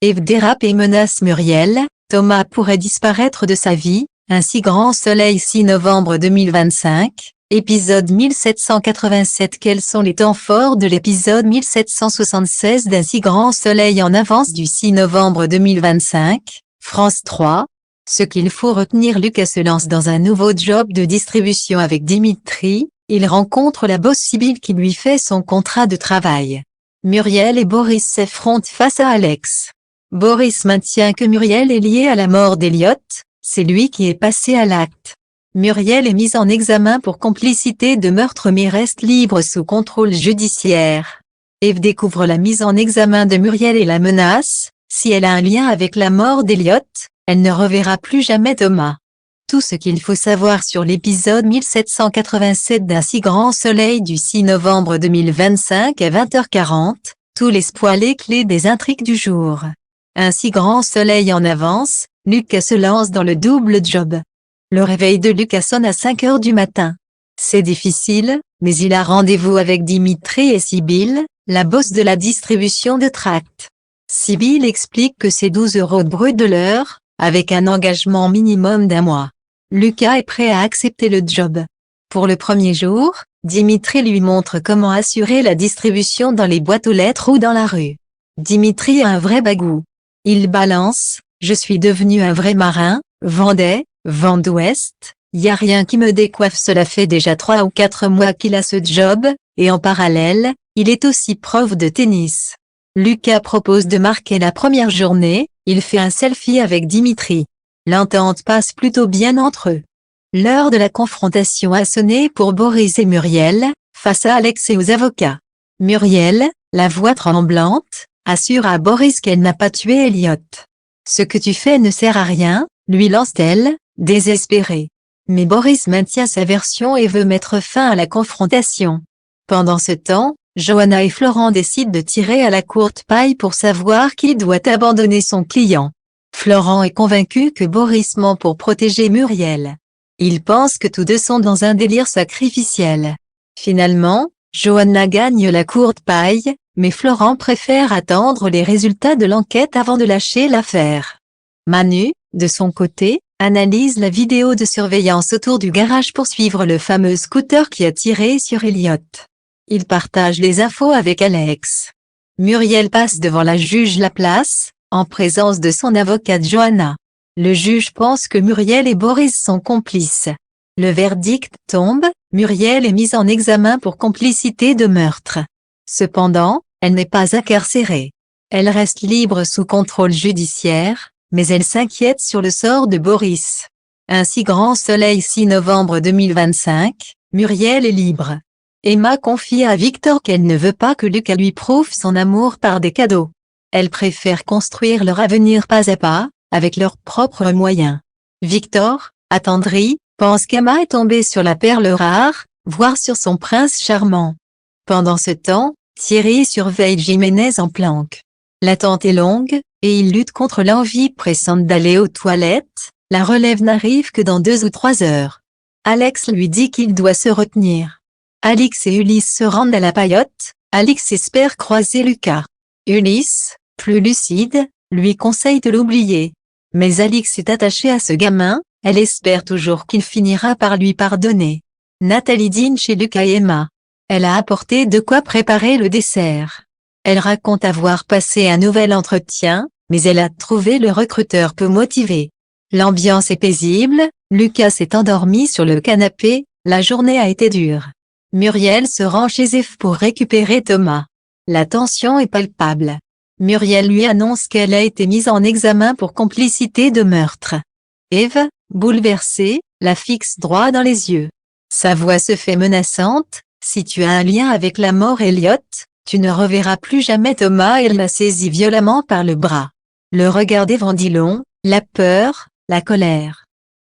Eve dérape et menace Muriel, Thomas pourrait disparaître de sa vie, ainsi Grand Soleil 6 novembre 2025, épisode 1787. Quels sont les temps forts de l'épisode 1776 d'Ainsi Grand Soleil en avance du 6 novembre 2025, France 3. Ce qu'il faut retenir: Lucas se lance dans un nouveau job de distribution avec Dimitri, il rencontre la boss Sibylle qui lui fait son contrat de travail. Muriel et Boris s'affrontent face à Alex. Boris maintient que Muriel est liée à la mort d'Elliot, c'est lui qui est passé à l'acte. Muriel est mise en examen pour complicité de meurtre mais reste libre sous contrôle judiciaire. Eve découvre la mise en examen de Muriel et la menace, si elle a un lien avec la mort d'Elliot, elle ne reverra plus jamais Thomas. Tout ce qu'il faut savoir sur l'épisode 1787 d'Ainsi Grand Soleil du 6 novembre 2025 à 20h40, tous les spoilers clés des intrigues du jour. Ainsi Grand Soleil en avance, Lucas se lance dans le double job. Le réveil de Lucas sonne à 5h du matin. C'est difficile, mais il a rendez-vous avec Dimitri et Sibylle, la boss de la distribution de tracts. Sibylle explique que c'est 12 € de brut de l'heure, avec un engagement minimum d'1 mois. Lucas est prêt à accepter le job. Pour le premier jour, Dimitri lui montre comment assurer la distribution dans les boîtes aux lettres ou dans la rue. Dimitri a un vrai bagou. Il balance: je suis devenu un vrai marin, Vendée, vent d'ouest, y a rien qui me décoiffe. Cela fait déjà 3 ou 4 mois qu'il a ce job, et en parallèle, il est aussi prof de tennis. Lucas propose de marquer la première journée, il fait un selfie avec Dimitri. L'entente passe plutôt bien entre eux. L'heure de la confrontation a sonné pour Boris et Muriel, face à Alex et aux avocats. Muriel, la voix tremblante, assure à Boris qu'elle n'a pas tué Elliot. Ce que tu fais ne sert à rien, lui lance-t-elle, désespérée. Mais Boris maintient sa version et veut mettre fin à la confrontation. Pendant ce temps, Johanna et Florent décident de tirer à la courte paille pour savoir qui doit abandonner son client. Florent est convaincu que Boris ment pour protéger Muriel. Il pense que tous deux sont dans un délire sacrificiel. Finalement, Johanna gagne la courte paille, mais Florent préfère attendre les résultats de l'enquête avant de lâcher l'affaire. Manu, de son côté, analyse la vidéo de surveillance autour du garage pour suivre le fameux scooter qui a tiré sur Elliot. Il partage les infos avec Alex. Muriel passe devant la juge Laplace, en présence de son avocate Johanna. Le juge pense que Muriel et Boris sont complices. Le verdict tombe, Muriel est mise en examen pour complicité de meurtre. Cependant, elle n'est pas incarcérée. Elle reste libre sous contrôle judiciaire, mais elle s'inquiète sur le sort de Boris. Ainsi Grand Soleil 6 novembre 2025, Muriel est libre. Emma confie à Victor qu'elle ne veut pas que Lucas lui prouve son amour par des cadeaux. Elle préfère construire leur avenir pas à pas, avec leurs propres moyens. Victor, attendri, pense qu'Emma est tombée sur la perle rare, voire sur son prince charmant. Pendant ce temps, Thierry surveille Jiménez en planque. L'attente est longue, et il lutte contre l'envie pressante d'aller aux toilettes, la relève n'arrive que dans 2 ou 3 heures. Alex lui dit qu'il doit se retenir. Alix et Ulysse se rendent à la paillote, Alix espère croiser Lucas. Ulysse, plus lucide, lui conseille de l'oublier. Mais Alix est attachée à ce gamin, elle espère toujours qu'il finira par lui pardonner. Nathalie dîne chez Lucas et Emma. Elle a apporté de quoi préparer le dessert. Elle raconte avoir passé un nouvel entretien, mais elle a trouvé le recruteur peu motivé. L'ambiance est paisible, Lucas s'est endormi sur le canapé, la journée a été dure. Muriel se rend chez Eve pour récupérer Thomas. La tension est palpable. Muriel lui annonce qu'elle a été mise en examen pour complicité de meurtre. Eve, bouleversée, la fixe droit dans les yeux. Sa voix se fait menaçante: si tu as un lien avec la mort Elliot, tu ne reverras plus jamais Thomas. Elle la saisit violemment par le bras. Le regard d'Eve en dit long, la peur, la colère.